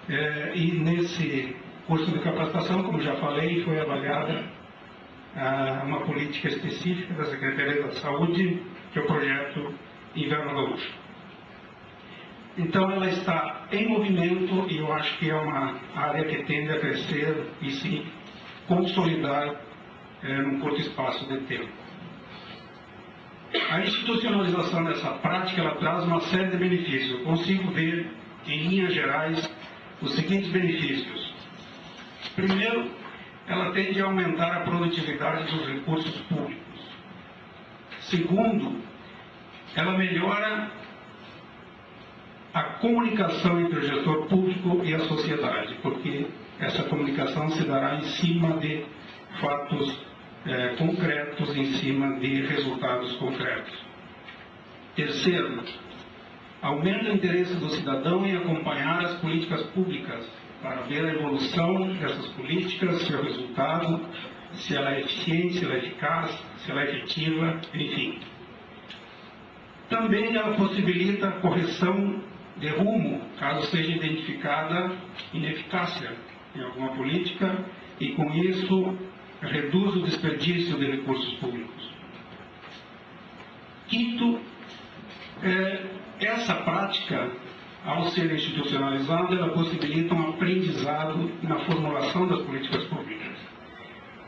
E nesse curso de capacitação, como já falei, foi avaliada uma política específica da Secretaria da Saúde, que é o projeto Inverno Gaúcho. Então, ela está em movimento e eu acho que é uma área que tende a crescer e se consolidar num curto espaço de tempo. A institucionalização dessa prática, ela traz uma série de benefícios. Eu consigo ver, em linhas gerais, os seguintes benefícios. Primeiro, ela tende a aumentar a produtividade dos recursos públicos. Segundo, ela melhora a comunicação entre o gestor público e a sociedade, porque essa comunicação se dará em cima de fatos concretos, em cima de resultados concretos. Terceiro, aumenta o interesse do cidadão em acompanhar as políticas públicas, para ver a evolução dessas políticas, seu resultado, se ela é eficiente, se ela é eficaz, se ela é efetiva, enfim. Também ela possibilita a correção de rumo, caso seja identificada ineficácia em alguma política, e com isso reduz o desperdício de recursos públicos. Quinto, essa prática, ao ser institucionalizada, ela possibilita um aprendizado na formulação das políticas públicas,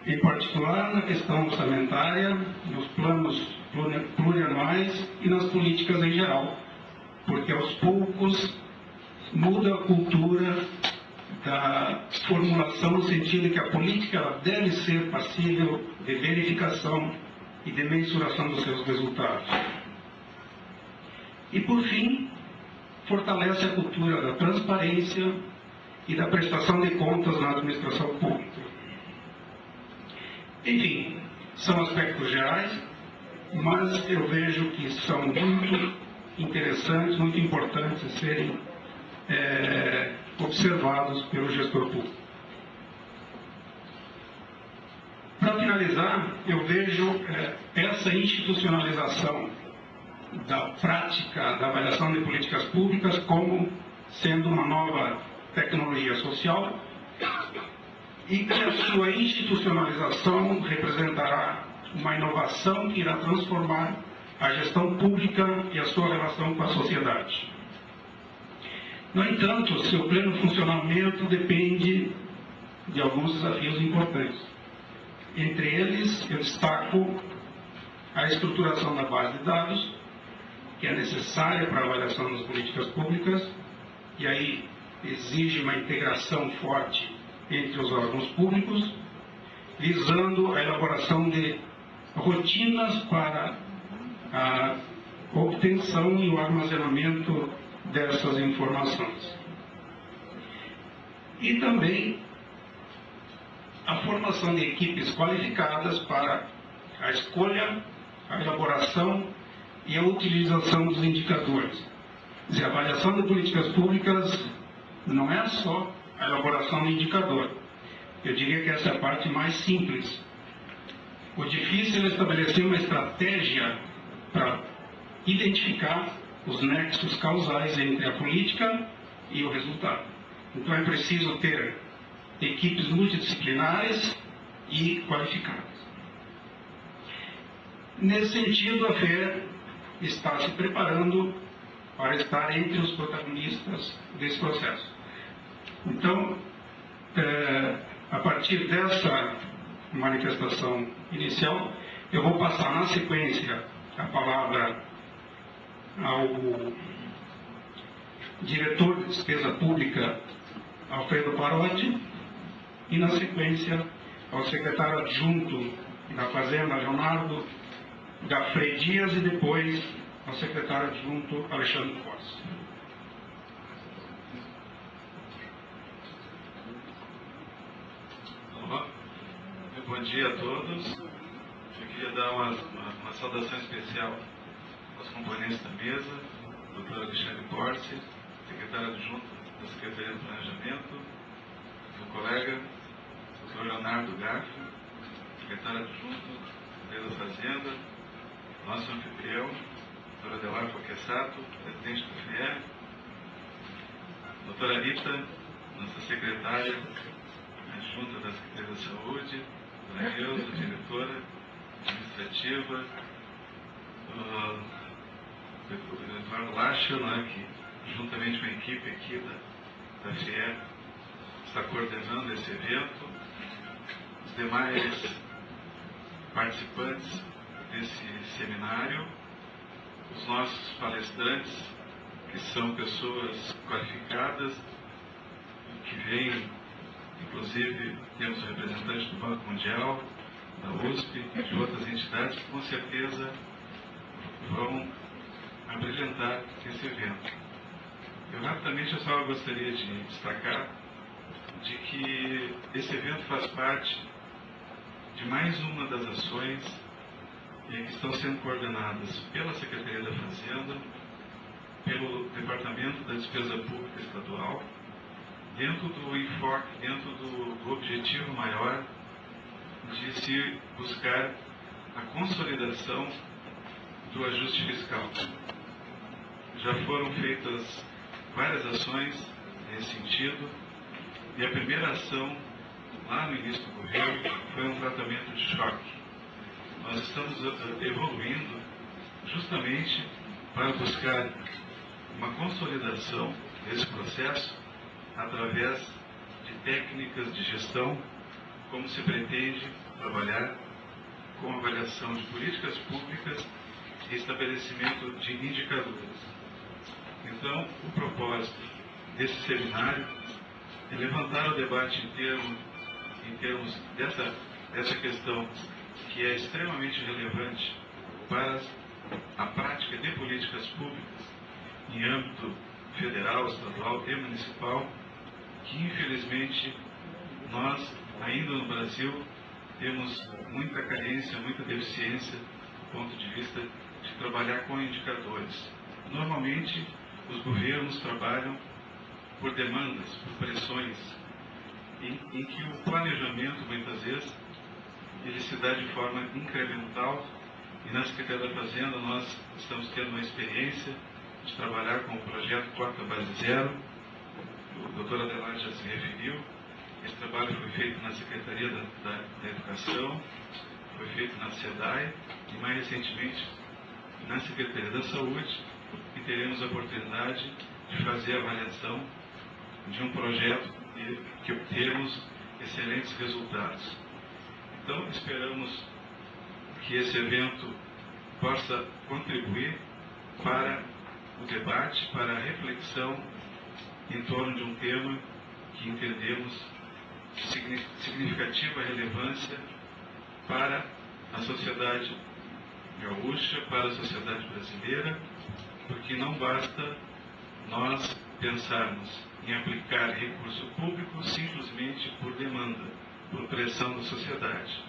em particular na questão orçamentária, nos planos plurianuais e nas políticas em geral, porque aos poucos muda a cultura da formulação no sentido de que a política ela deve ser passível de verificação e de mensuração dos seus resultados. E, por fim, fortalece a cultura da transparência e da prestação de contas na administração pública. Enfim, são aspectos gerais, mas eu vejo que são muito interessantes, muito importantes de serem observados pelo gestor público. Para finalizar, eu vejo essa institucionalização da prática da avaliação de políticas públicas como sendo uma nova tecnologia social e que a sua institucionalização representará uma inovação que irá transformar a gestão pública e a sua relação com a sociedade. No entanto, seu pleno funcionamento depende de alguns desafios importantes. Entre eles, eu destaco a estruturação da base de dados, que é necessária para a avaliação das políticas públicas, e aí exige uma integração forte entre os órgãos públicos, visando a elaboração de rotinas para a obtenção e o armazenamento dessas informações. E também a formação de equipes qualificadas para a escolha, a elaboração e a utilização dos indicadores. Quer dizer, a avaliação de políticas públicas não é só a elaboração do indicador. Eu diria que essa é a parte mais simples. O difícil é estabelecer uma estratégia para identificar os nexos causais entre a política e o resultado. Então é preciso ter equipes multidisciplinares e qualificadas. Nesse sentido, a FER está se preparando para estar entre os protagonistas desse processo. Então, a partir dessa manifestação inicial, eu vou passar na sequência a palavra ao diretor de despesa pública, Alfredo Parotti, e na sequência ao secretário adjunto da Fazenda, Leonardo Gafrey Dias, e depois ao secretário adjunto, Alexandre Fortes. Bom dia a todos. Eu queria dar uma saudação especial aos componentes da mesa, Dr. Alexandre Fortes, secretário adjunto da Secretaria do Planejamento, meu colega, Dr. Leonardo Gafrey, secretário adjunto da Fazenda, nosso anfitrião, Dr. Adelar Foquessato, presidente do FIER, Dra. Anitta nossa secretária adjunta da Secretaria da Saúde, Dona Neuza, diretora administrativa, o Eduardo Lacha, né, que juntamente com a equipe aqui da FIE está coordenando esse evento, os demais participantes desse seminário, os nossos palestrantes, que são pessoas qualificadas, que vêm, inclusive, temos representantes do Banco Mundial, da USP, de outras entidades, que com certeza vão abrilhantar esse evento. Eu rapidamente só gostaria de destacar de que esse evento faz parte de mais uma das ações que estão sendo coordenadas pela Secretaria da Fazenda, pelo Departamento da Despesa Pública Estadual, dentro do enfoque, dentro do objetivo maior de se buscar a consolidação do ajuste fiscal. Já foram feitas várias ações nesse sentido, e a primeira ação, lá no início do governo, foi um tratamento de choque. Nós estamos evoluindo justamente para buscar uma consolidação desse processo através de técnicas de gestão, como se pretende trabalhar com avaliação de políticas públicas e estabelecimento de indicadores. Então, o propósito desse seminário é levantar o debate em termos dessa questão que é extremamente relevante para a prática de políticas públicas em âmbito federal, estadual e municipal, que infelizmente nós, ainda no Brasil, temos muita carência, muita deficiência do ponto de vista de trabalhar com indicadores. Normalmente, os governos trabalham por demandas, por pressões, em que o planejamento, muitas vezes, ele se dá de forma incremental, e na Secretaria da Fazenda nós estamos tendo uma experiência de trabalhar com o projeto Cota Base Zero. O doutor Adelaide já se referiu. Esse trabalho foi feito na Secretaria da Educação, foi feito na SEDAI e, mais recentemente, na Secretaria da Saúde, e teremos a oportunidade de fazer a avaliação de um projeto e que obtermos excelentes resultados. Então, esperamos que esse evento possa contribuir para o debate, para a reflexão em torno de um tema que entendemos de significativa relevância para a sociedade gaúcha, para a sociedade brasileira, porque não basta nós pensarmos em aplicar recurso público simplesmente por demanda, por pressão da sociedade.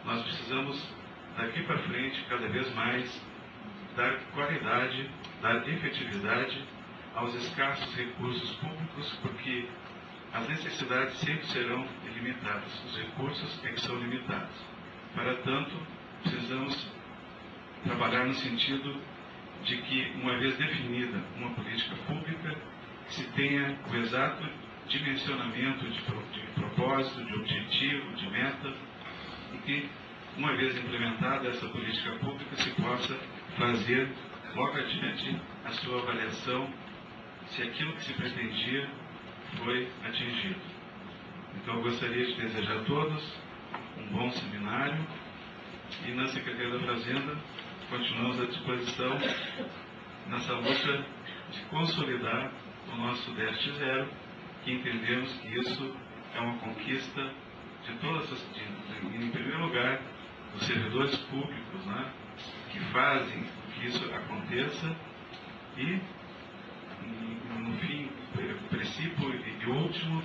Nós precisamos, daqui para frente, cada vez mais, dar qualidade, dar efetividade aos escassos recursos públicos, porque as necessidades sempre serão ilimitadas, os recursos é que são limitados. Para tanto, precisamos trabalhar no sentido de que, uma vez definida uma política pública, se tenha o exato dimensionamento de propósito, de objetivo, de meta, e que, uma vez implementada essa política pública, se possa fazer logo adiante a sua avaliação se aquilo que se pretendia foi atingido. Então, eu gostaria de desejar a todos um bom seminário, e na Secretaria da Fazenda continuamos à disposição nessa luta de consolidar o nosso Sudeste Zero, que entendemos que isso é uma conquista de todas as, em primeiro lugar, dos servidores públicos, né, que fazem que isso aconteça, e, no fim, princípio e último,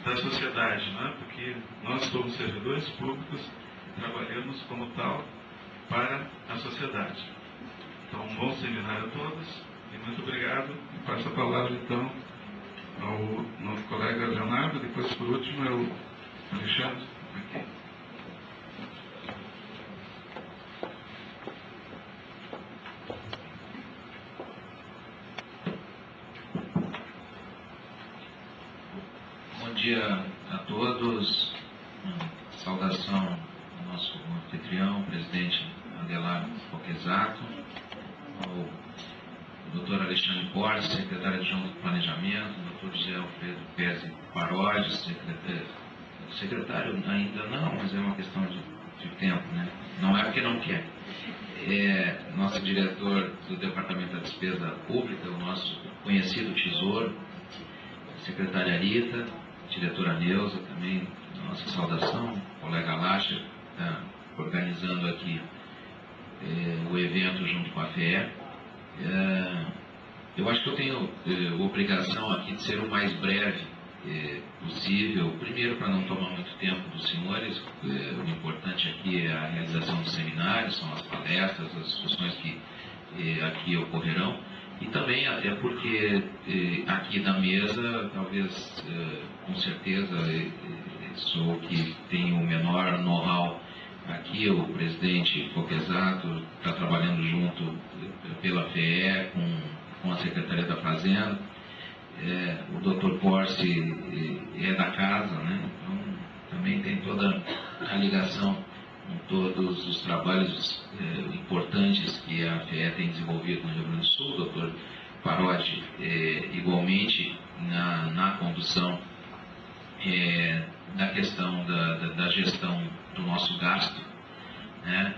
da sociedade, né, porque nós somos servidores públicos e trabalhamos como tal para a sociedade. Então, um bom seminário a todos e muito obrigado. E passo a palavra, então, ao nosso colega Leonardo, depois, por último, é o Alexandre. Aqui. todos. Saudação ao nosso anfitrião, presidente Adelar Foquesato, ao Dr. Alexandre Portes, secretário adjunto do Planejamento, Dr. José Alfredo Pese Parodi, secretário ainda não, mas é uma questão de tempo, né? Não é porque não quer. Nosso diretor do Departamento da Despesa Pública, o nosso conhecido Tesouro, secretária Rita, diretora Neuza também, nossa saudação, o colega Lacha, está organizando aqui o evento junto com a FEE. Eu acho que eu tenho obrigação aqui de ser o mais breve possível, primeiro para não tomar muito tempo dos senhores. O importante aqui é a realização dos seminários, são as palestras, as discussões que aqui ocorrerão, e também até porque aqui da mesa, talvez, com certeza, sou o que tem o menor know-how aqui. O presidente Foquesato está trabalhando junto pela FEE com a Secretaria da Fazenda. O Dr. Porce é da casa, né? Então também tem toda a ligação com todos os trabalhos importantes que a FEE tem desenvolvido no Rio Grande do Sul. O Dr. Parodi igualmente na condução da questão da gestão do nosso gasto, né?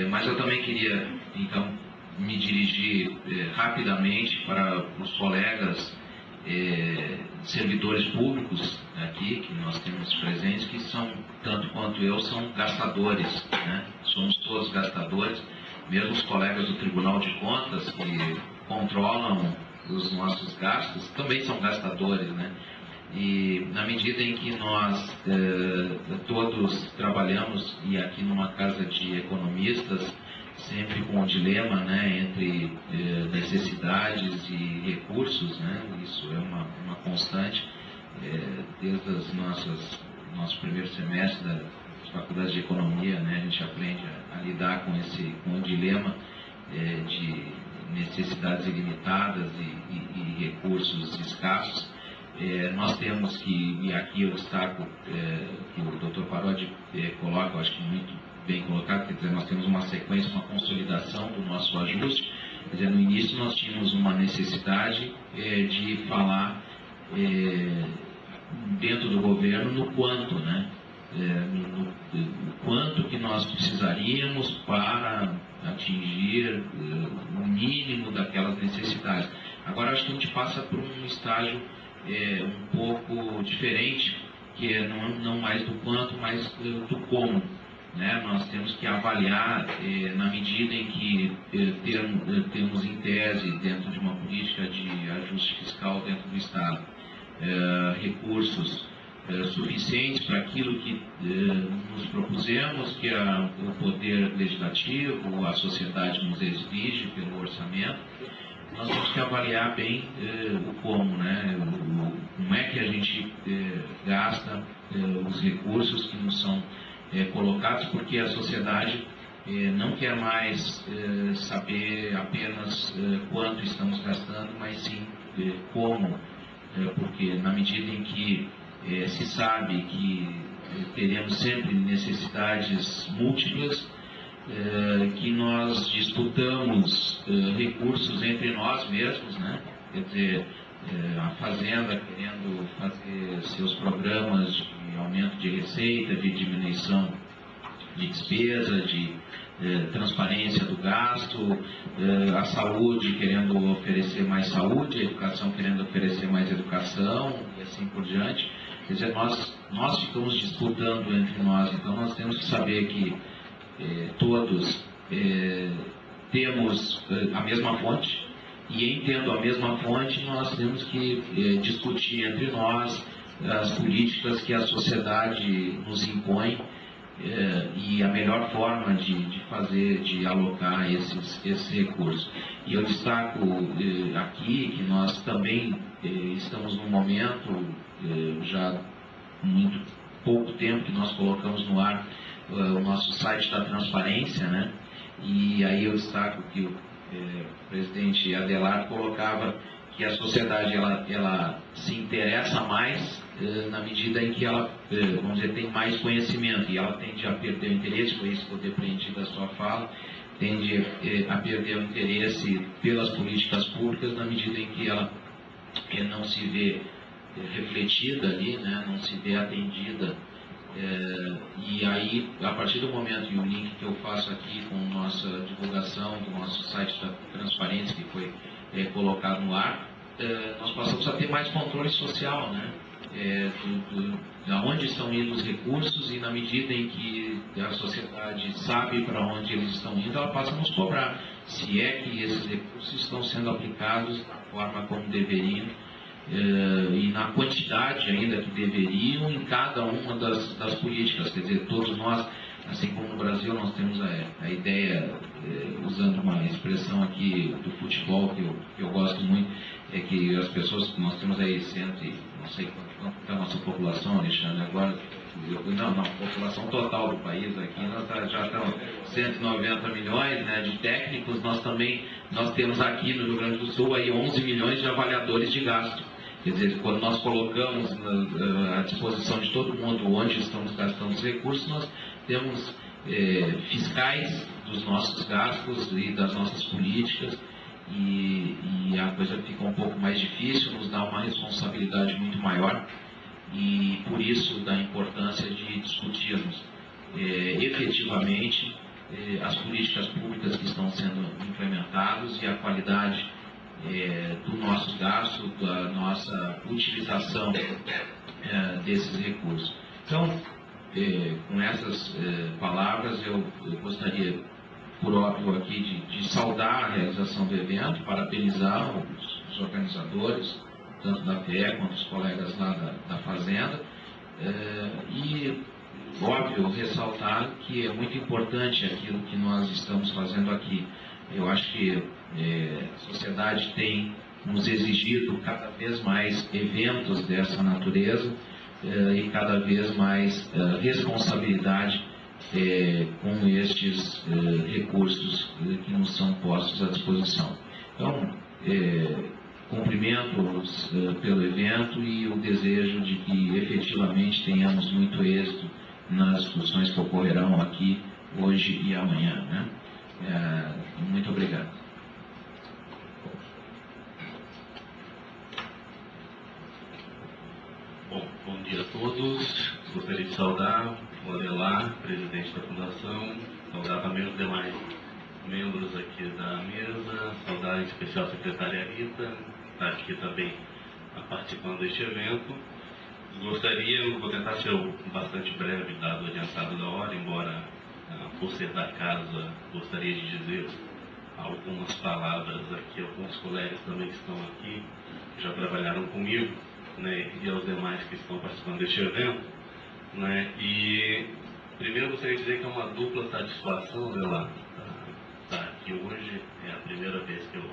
Mas eu também queria, então, me dirigir rapidamente para os colegas servidores públicos aqui, que nós temos presentes, que são, tanto quanto eu, são gastadores, né? Somos todos gastadores, mesmo os colegas do Tribunal de Contas, que controlam os nossos gastos, também são gastadores, né? E na medida em que nós todos trabalhamos, e aqui numa casa de economistas, sempre com o dilema, né, entre necessidades e recursos, né? Isso é uma constante desde nosso primeiro semestre da Faculdade de Economia, né? A gente aprende a lidar com o dilema de necessidades ilimitadas e recursos escassos. Nós temos que, e aqui eu destaco que o Dr. Parodi coloca, eu acho que muito bem colocado, quer dizer, nós temos uma sequência, uma consolidação do nosso ajuste. Quer dizer, no início nós tínhamos uma necessidade de falar dentro do governo no quanto, né? No quanto que nós precisaríamos para atingir o mínimo daquelas necessidades. Agora acho que a gente passa por um estágio um pouco diferente, que é não mais do quanto, mas do como, né? Nós temos que avaliar, na medida em que temos em tese, dentro de uma política de ajuste fiscal dentro do Estado, recursos suficientes para aquilo que nos propusemos, que é o poder legislativo, a sociedade nos exige pelo orçamento. Nós temos que avaliar bem o como, né? Como é que a gente gasta os recursos que nos são colocados, porque a sociedade não quer mais saber apenas quanto estamos gastando, mas sim como, porque na medida em que se sabe que teremos sempre necessidades múltiplas, que nós disputamos recursos entre nós mesmos, né? Quer dizer, a Fazenda querendo fazer seus programas de aumento de receita, de diminuição de despesa, de transparência do gasto, a saúde querendo oferecer mais saúde, a educação querendo oferecer mais educação, e assim por diante. Quer dizer, nós ficamos disputando entre nós, então nós temos que saber que todos temos a mesma fonte, e em tendo a mesma fonte, nós temos que discutir entre nós as políticas que a sociedade nos impõe e a melhor forma de alocar esses recursos. E eu destaco aqui que nós também estamos num momento, já muito pouco tempo que nós colocamos no ar o nosso site da transparência, né? E aí eu destaco que o presidente Adelar colocava que a sociedade ela se interessa mais na medida em que ela vamos dizer, tem mais conhecimento, e ela tende a perder o interesse, foi isso que eu depreendi da sua fala, tende a perder o interesse pelas políticas públicas na medida em que ela não se vê refletida ali, né, não se vê atendida. E aí, a partir do momento, e o link que eu faço aqui com nossa divulgação do nosso site da Transparência, que foi colocado no ar, nós passamos a ter mais controle social, né? De onde estão indo os recursos, e na medida em que a sociedade sabe para onde eles estão indo, ela passa a nos cobrar se é que esses recursos estão sendo aplicados da forma como deveriam e na quantidade ainda que deveriam em cada uma das políticas. Quer dizer, todos nós, assim como no Brasil, nós temos a ideia, usando uma expressão aqui do futebol que eu gosto muito, é que as pessoas, nós temos aí não sei quanto é a nossa população, Alexandre, agora, não, população total do país aqui, nós já estamos 190 milhões, né, de técnicos, nós temos aqui no Rio Grande do Sul aí 11 milhões de avaliadores de gasto. Quer dizer, quando nós colocamos à disposição de todo mundo onde estamos gastando os recursos, nós temos fiscais dos nossos gastos e das nossas políticas, e a coisa fica um pouco mais difícil, nos dá uma responsabilidade muito maior, e por isso da importância de discutirmos efetivamente as políticas públicas que estão sendo implementadas e a qualidade do nosso gasto, da nossa utilização desses recursos. Então, com essas palavras, eu gostaria, por óbvio aqui, de saudar a realização do evento, parabenizar os organizadores, tanto da FEE quanto os colegas lá da Fazenda, e, óbvio, ressaltar que é muito importante aquilo que nós estamos fazendo aqui. Eu acho que a sociedade tem nos exigido cada vez mais eventos dessa natureza e cada vez mais responsabilidade com estes recursos que nos são postos à disposição. Então, cumprimento-os pelo evento e o desejo de que efetivamente tenhamos muito êxito nas discussões que ocorrerão aqui hoje e amanhã, né? Muito obrigado. Bom dia a todos. Gostaria de saudar o Adelar, presidente da Fundação, saudar também os demais membros aqui da mesa, saudar em especial a secretária Rita, que está aqui também participando deste evento. Vou tentar ser bastante breve, dado o adiantado da hora, embora, por ser da casa, gostaria de dizer algumas palavras aqui, alguns colegas também que estão aqui, que já trabalharam comigo, né, e aos demais que estão participando deste evento, né, e primeiro gostaria de dizer que é uma dupla satisfação, Adelar, estar aqui hoje. É a primeira vez que eu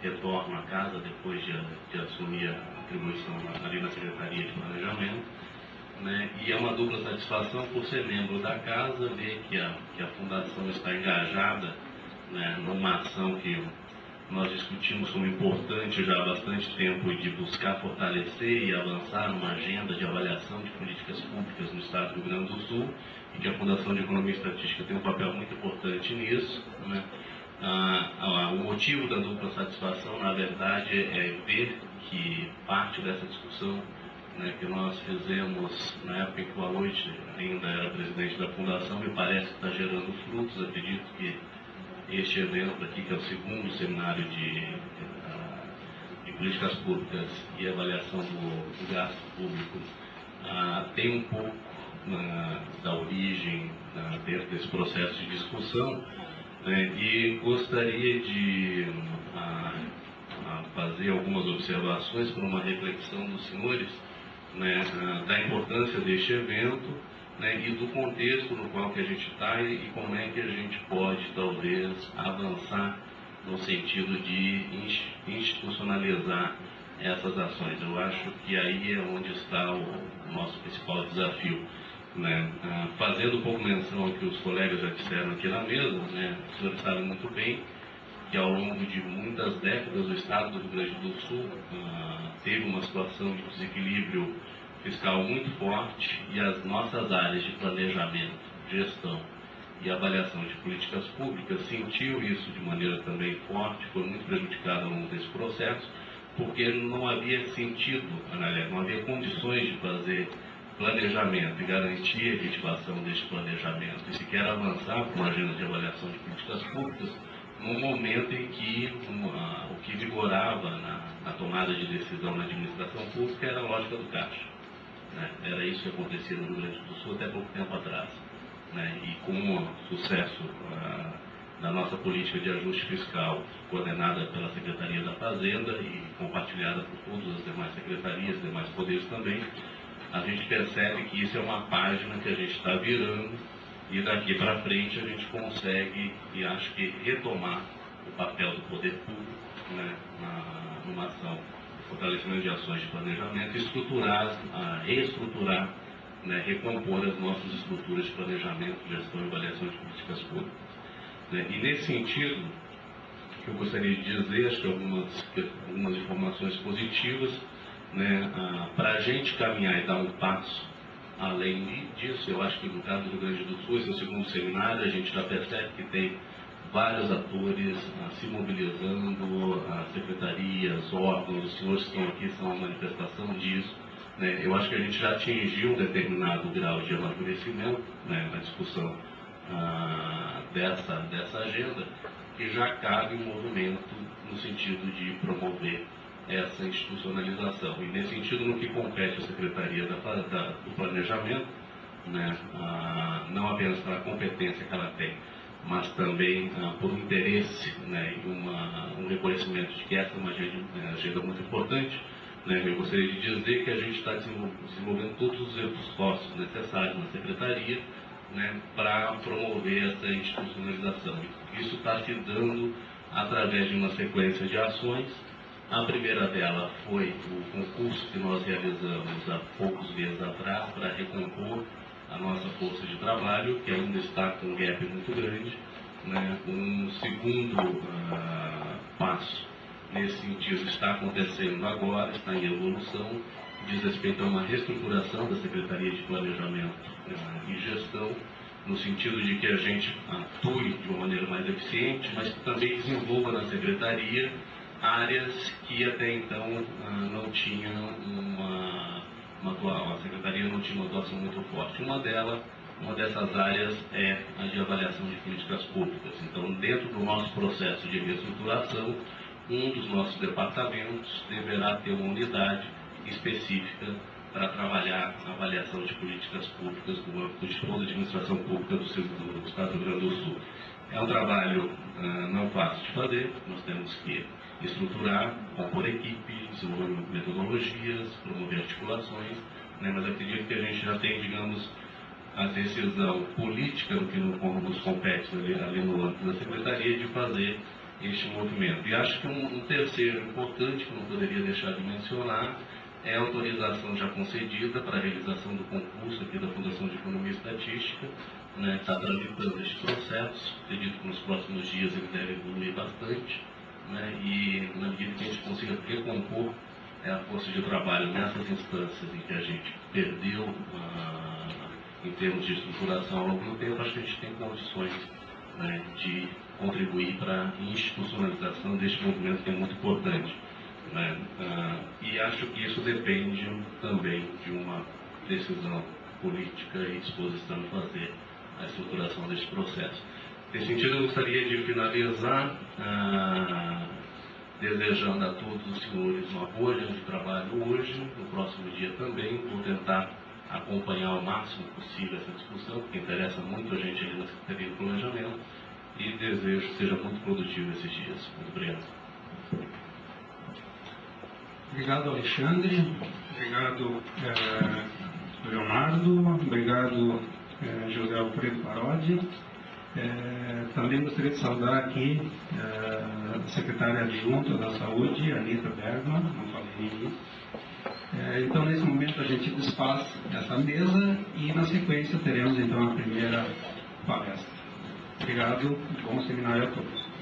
retorno à casa depois de assumir a atribuição ali na Secretaria de Planejamento, né, e é uma dupla satisfação por ser membro da casa, ver que a Fundação está engajada, né, numa ação que nós discutimos como importante já há bastante tempo, de buscar fortalecer e avançar numa agenda de avaliação de políticas públicas no Estado do Rio Grande do Sul, e que a Fundação de Economia e Estatística tem um papel muito importante nisso, né. O motivo da dupla satisfação, na verdade, é ver que parte dessa discussão, né, que nós fizemos na época em que o Aloite ainda era presidente da Fundação, me parece que está gerando frutos. Acredito que este evento aqui, que é o segundo seminário de políticas públicas e avaliação do gasto público, tem um pouco da origem dentro desse processo de discussão, né, e gostaria de fazer algumas observações para uma reflexão dos senhores, né, da importância deste evento, né, e do contexto no qual que a gente está e como é que a gente pode, talvez, avançar no sentido de institucionalizar essas ações. Eu acho que aí é onde está o nosso principal desafio, né? Fazendo um pouco menção ao que os colegas já disseram aqui na mesa, né, os senhores sabem muito bem que ao longo de muitas décadas o Estado do Rio Grande do Sul teve uma situação de desequilíbrio fiscal muito forte e as nossas áreas de planejamento, gestão e avaliação de políticas públicas sentiu isso de maneira também forte, foi muito prejudicada ao longo desse processo, porque não havia sentido, não havia condições de fazer planejamento e garantir a efetivação deste planejamento e sequer avançar para uma agenda de avaliação de políticas públicas num momento em que o que vigorava na tomada de decisão na administração pública era a lógica do caixa. Né? Era isso que acontecia no Rio Grande do Sul até pouco tempo atrás. Né? E com o sucesso da nossa política de ajuste fiscal, coordenada pela Secretaria da Fazenda e compartilhada por todas as demais secretarias, demais poderes também, a gente percebe que isso é uma página que a gente está virando e daqui para frente a gente consegue, e acho que retomar o papel do poder público, né, numa ação de fortalecimento de ações de planejamento, estruturar, reestruturar, né, recompor as nossas estruturas de planejamento, gestão e avaliação de políticas públicas. Né? E nesse sentido, que eu gostaria de dizer, acho que algumas informações positivas, né, para a gente caminhar e dar um passo além disso. Eu acho que no caso do Rio Grande do Sul, esse é o segundo seminário, a gente já percebe que tem vários atores se mobilizando, secretarias, órgãos, os senhores que estão aqui são uma manifestação disso. Né? Eu acho que a gente já atingiu um determinado grau de amadurecimento, né, na discussão dessa agenda, que já cabe um movimento no sentido de promover essa institucionalização. E nesse sentido, no que compete à Secretaria do Planejamento, né, não apenas pela competência que ela tem, mas também por um interesse, né, e um reconhecimento de que essa é uma agenda muito importante, né, eu gostaria de dizer que a gente está desenvolvendo todos os esforços necessários na Secretaria, né, para promover essa institucionalização. Isso está se dando através de uma sequência de ações. A primeira dela foi o concurso que nós realizamos há poucos meses atrás para recompor a nossa força de trabalho, que ainda está com um gap muito grande. Né? Um segundo passo nesse sentido está acontecendo agora, está em evolução, diz respeito a uma reestruturação da Secretaria de Planejamento e Gestão, no sentido de que a gente atue de uma maneira mais eficiente, mas que também desenvolva na Secretaria áreas que até então não tinham a Secretaria não tinha uma atuação muito forte. Uma dessas áreas é a de avaliação de políticas públicas. Então, dentro do nosso processo de reestruturação, um dos nossos departamentos deverá ter uma unidade específica para trabalhar a avaliação de políticas públicas do âmbito de toda a administração pública do Estado do Rio Grande do Sul. É um trabalho não fácil de fazer, nós temos que estruturar, compor equipe, desenvolver metodologias, promover articulações, né, mas acredito que a gente já tem, digamos, a decisão política do que nos compete ali no âmbito da Secretaria de fazer este movimento. E acho que um terceiro importante, que não poderia deixar de mencionar, é a autorização já concedida para a realização do concurso aqui da Fundação de Economia e Estatística, né, está tramitando este processo, acredito que nos próximos dias ele deve evoluir bastante, né, e na medida que a gente consiga recompor a força de trabalho nessas instâncias em que a gente perdeu em termos de estruturação ao longo do tempo, acho que a gente tem condições, né, de contribuir para a institucionalização deste movimento que é muito importante. Né? E acho que isso depende também de uma decisão política e disposição de fazer a estruturação deste processo. Nesse sentido, eu gostaria de finalizar desejando a todos os senhores uma boa agenda de trabalho hoje, no próximo dia também. Vou tentar acompanhar o máximo possível essa discussão, porque interessa muito a gente ali na Secretaria do Planejamento, e desejo que seja muito produtivo esses dias. Muito obrigado. Obrigado, Alexandre. Obrigado, Leonardo. Obrigado, José Alfredo Parodi. Também gostaria de saudar aqui a secretária adjunta da Saúde, Anita Bergman, não falei nisso. Então, nesse momento, a gente desfaz essa mesa e, na sequência, teremos, então, a primeira palestra. Obrigado, bom seminário a todos.